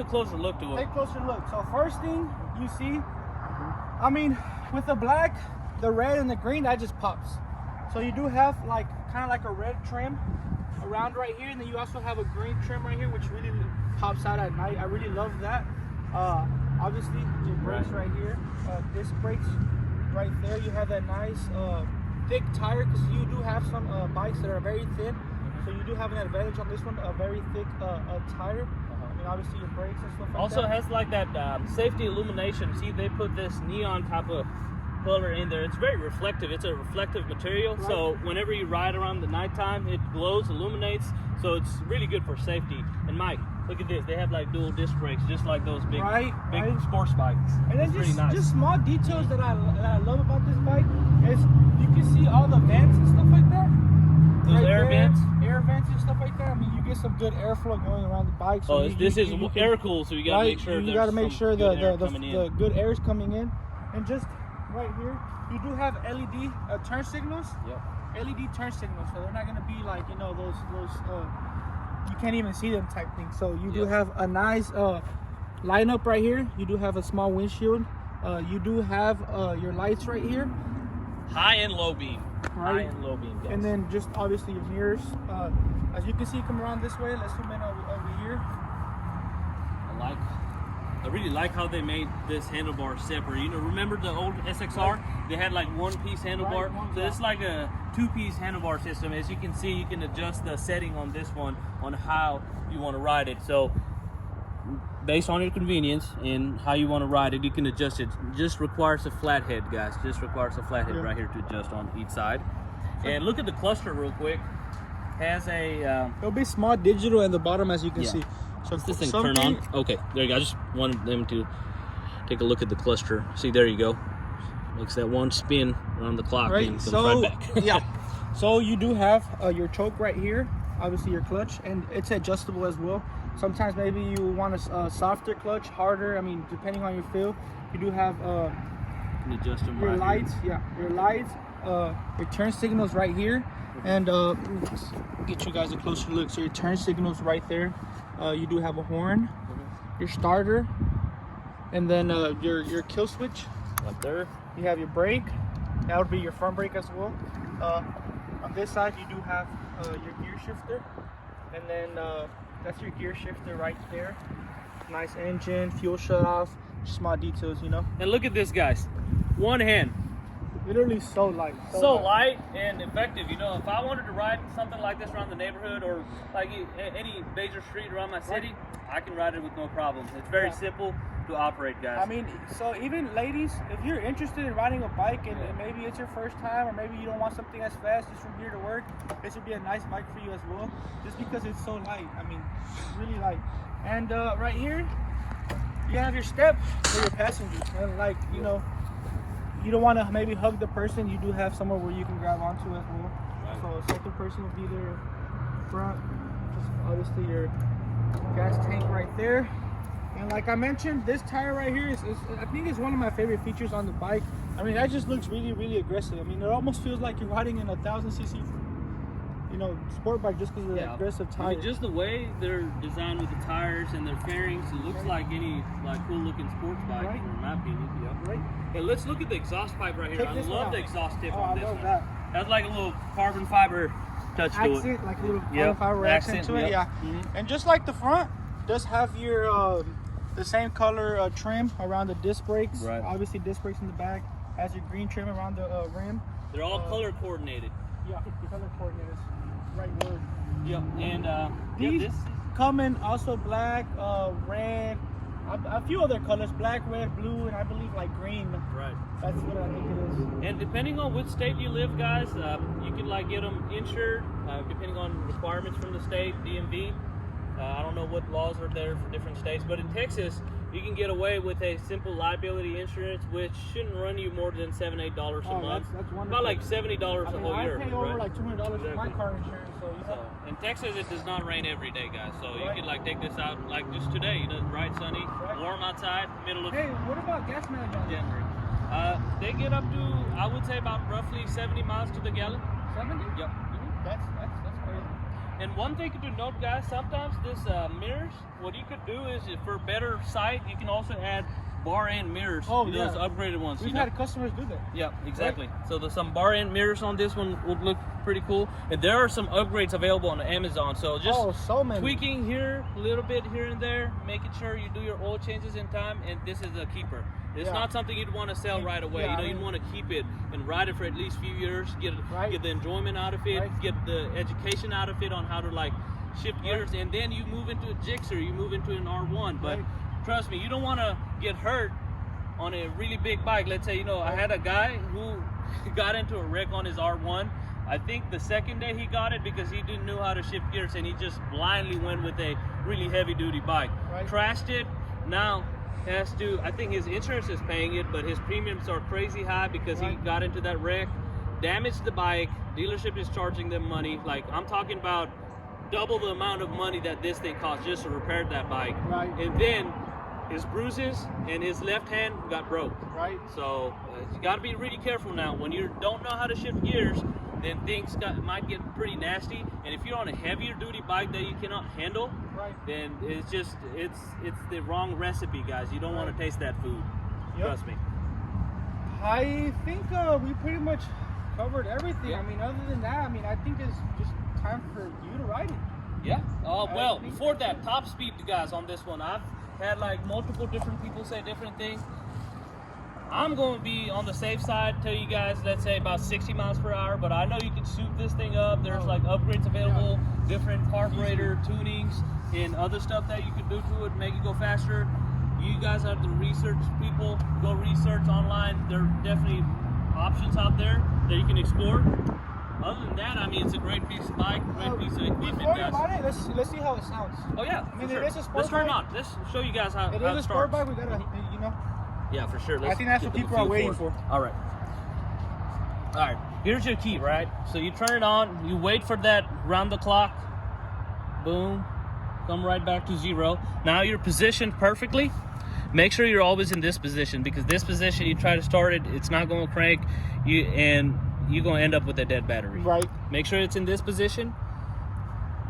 a closer look to it. Take a closer look. So first thing you see, I mean, with the black, the red, and the green, that just pops. So you do have like kind of like a red trim around right here, and then you also have a green trim right here, which really pops out at night. I really love that. Obviously, your brakes right here, disc brakes right there. You have that nice thick tire, because you do have some bikes that are very thin. So you do have an advantage on this one, a very thick tire. I mean, obviously your brakes and stuff like also that. has like that safety illumination. See, they put this neon type of color in there. It's very reflective. It's a reflective material. Right. So whenever you ride around the nighttime, it glows, illuminates. So it's really good for safety. And Mike, look at this. They have like dual disc brakes, just like those big sports bikes. And then really nice. Just small details that I love about this bike is you can see all the vents and stuff like that. Those right air there, vents? Air vents and stuff like that. I mean, you get some good airflow going around the bike. So this is air cool, so you gotta make sure you gotta make sure the good air is coming in. And just right here, you do have LED turn signals. Yep. LED turn signals, so they're not gonna be like, you know, those you can't even see them type thing. So you do have a nice lineup right here. You do have a small windshield. You do have your lights right here. High and low beam. Right. High and low beam, guys. And then just obviously your mirrors. As you can see, come around this way. Let's zoom in over here. I really like how they made this handlebar separate. You know, remember the old SXR? They had like one-piece handlebar. So it's like a two-piece handlebar system. As you can see, you can adjust the setting on this one on how you want to ride it. So based on your convenience and how you want to ride it, you can adjust it. Just requires a flat head, guys. Just requires a flat head right here to adjust on each side. And look at the cluster real quick. Has a it'll be small digital in the bottom, as you can see. So does this thing turn on? Okay, there you go. I just wanted them to take a look at the cluster. See, there you go. Makes that one spin around the clock and comes right back. Yeah. So you do have your choke right here, obviously your clutch, and it's adjustable as well. Sometimes maybe you want a softer clutch, harder. I mean, depending on your feel. You do have you can adjust them your right lights. here. Yeah, your lights, your turn signals right here, and let's get you guys a closer look. So your turn signals right there. You do have a horn, your starter, and then your kill switch. Right there. You have your brake. That would be your front brake as well. On this side, you do have your gear shifter, and then that's your gear shifter right there. Nice engine, fuel shut off, small details, you know. And look at this, guys. One hand. Literally so light. So light and effective. You know, if I wanted to ride something like this around the neighborhood or like any major street around my city, I can ride it with no problem. It's very simple to operate, guys. I mean, so even ladies, if you're interested in riding a bike and maybe it's your first time, or maybe you don't want something as fast just from here to work, this would be a nice bike for you as well, just because it's so light. I mean, really light. And right here, you have your step for your passengers. And like, you know, you don't want to maybe hug the person, you do have somewhere where you can grab onto as well. So a second person will be there front. Just obviously your gas tank right there. And like I mentioned, this tire right here is I think it's one of my favorite features on the bike. I mean, that just looks really, really aggressive. I mean, it almost feels like you're riding in a 1000cc, you know, sport bike just because of the aggressive tire. I mean, just the way they're designed with the tires and their fairings, it looks like any cool looking sports bike, in my opinion. Right. Hey, let's look at the exhaust pipe right here. I love the exhaust tip on this one. That. That's like a little carbon fiber touch to it. Like a little carbon fiber accent to it. Yeah. And just like the front, does have your the same color trim around the disc brakes. Right. Obviously, disc brakes in the back. Has your green trim around the rim. They're all color coordinated. Yeah, color coordinated. Right word. Yep. And these come in also black, red, a few other colors: black, red, blue, and I believe like green. Right. That's what I think it is. And depending on which state you live, guys, you can like get them insured, depending on requirements from the state, DMV. I don't know what laws are there for different states, but in Texas, you can get away with a simple liability insurance, which shouldn't run you more than $7-8 a month. That's wonderful. About like $70 a whole year. I pay over like $200 for my car insurance. So in Texas, it does not rain every day, guys. So you can like take this out like just today. You know, bright, sunny, warm outside, middle of. Hey, what about gas mileage on January? They get up to, I would say, about roughly 70 miles to the gallon. 70? Yep. That's crazy. And one thing to note, guys, sometimes this mirrors, what you could do is, for better sight, you can also add bar end mirrors. Oh, those yeah. upgraded ones. We've had customers do that. Yeah, exactly. Right. So there's some bar end mirrors on this one would look pretty cool. And there are some upgrades available on Amazon. So just so many. Tweaking here, a little bit here and there, making sure you do your oil changes in time, and this is a keeper. It's not something you'd want to sell right away. Yeah, you'd want to keep it and ride it for at least a few years, get the enjoyment out of it, get the education out of it on how to like shift gears, and then you move into a Cxr, you move into an R1. But trust me, you don't want to get hurt on a really big bike. Let's say, I had a guy who got into a wreck on his R1. I think the second day he got it because he didn't know how to shift gears, and he just blindly went with a really heavy duty bike. Crashed it. Now has to, I think his insurance is paying it, but his premiums are crazy high because he got into that wreck, damaged the bike, dealership is charging them money. Like, I'm talking about double the amount of money that this thing cost just to repair that bike. And then his bruises and his left hand got broke. So you got to be really careful now. When you don't know how to shift gears, then things might get pretty nasty. And if you're on a heavier duty bike that you cannot handle, then it's just it's the wrong recipe, guys. You don't want to taste that food. Trust me. I think we pretty much covered everything. I mean, other than that, I mean, I think it's just time for you to ride it. Yeah. Well, before that, top speed, guys, on this one, I've had like multiple different people say different things. I'm going to be on the safe side, tell you guys, let's say about 60 miles per hour, but I know you can soup this thing up. There's like upgrades available, different carburetor tunings, and other stuff that you can do to it, make it go faster. You guys are the research people. Go research online. There are definitely options out there that you can explore. Other than that, I mean, it's a great piece of bike, great piece of equipment. Before you buy it, let's see how it sounds. Oh yeah, I mean, for sure. it is a sport Let's turn bike. it on. Let's show you guys how it is a sport bike. We gotta, Yeah, for sure. I think that's what people are waiting for. All right. All right. Here's your key, right? So you turn it on. You wait for that round the clock. Boom. Come right back to 0. Now you're positioned perfectly. Make sure you're always in this position, because this position, you try to start it, it's not going to crank. You're going to end up with a dead battery. Make sure it's in this position.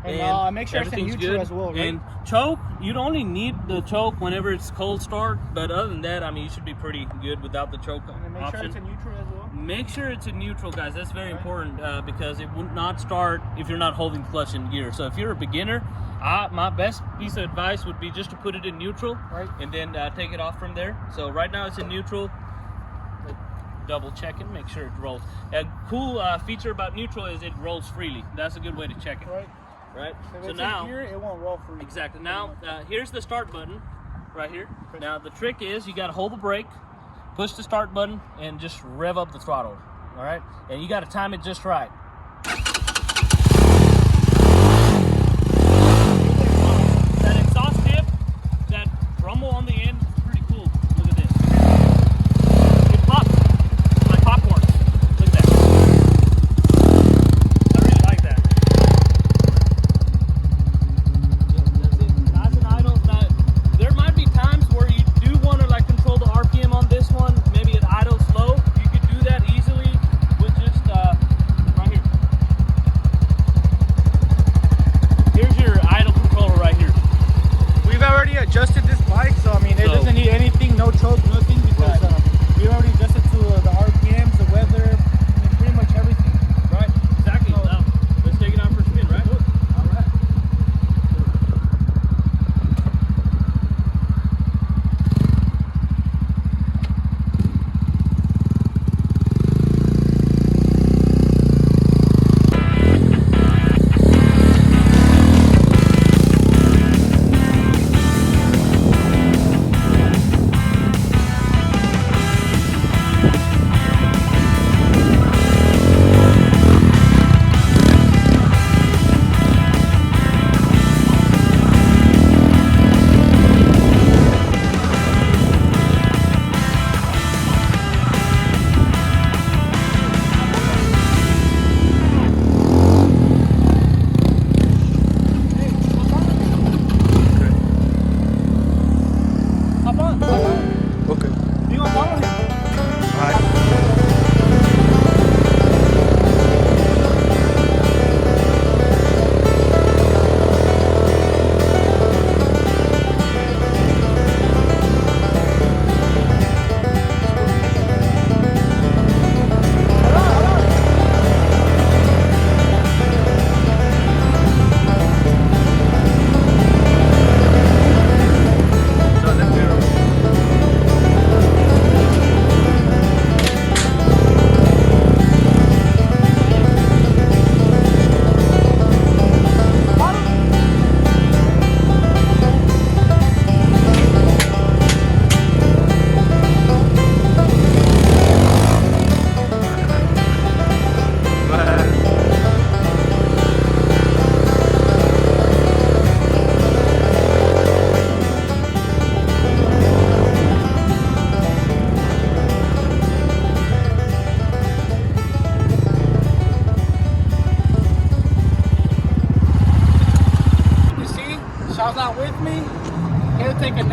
And make sure it's in neutral as well, And choke, you'd only need the choke whenever it's cold start, but other than that, I mean, you should be pretty good without the choke and make option. Sure it's in neutral as well. Make sure it's in neutral, guys. That's very important because it would not start if you're not holding clutch in gear. So if you're a beginner, my best piece of advice would be just to put it in neutral and then take it off from there. So right now it's in neutral. Double check it, make sure it rolls. A cool feature about neutral is it rolls freely. That's a good way to check it. Right. So now here, it won't roll free. Exactly. Now here's the start button, right here. Now the trick is you got to hold the brake, push the start button, and just rev up the throttle. All right. And you got to time it just right. That exhaust tip, that rumble on the end, is pretty cool. Look at this. It pops like popcorn. Look at that. I really like that. Nice and idle. Now, there might be times where you do want to like control the RPM on this one. Maybe it idles slow. You could do that easily with just right here.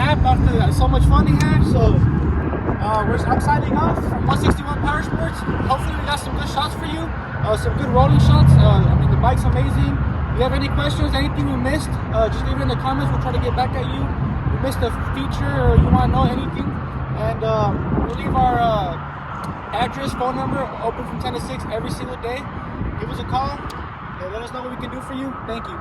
wrap after so much fun he had. So I'm signing off from 161 Power Sports. Hopefully we got some good shots for you, some good rolling shots. I mean, the bike's amazing. If you have any questions, anything we missed, just leave it in the comments. We'll try to get back at you. You missed a feature or you want to know anything, and we'll leave our address, phone number, open from 10 to 6 every single day. Give us a call and let us know what we can do for you. Thank you.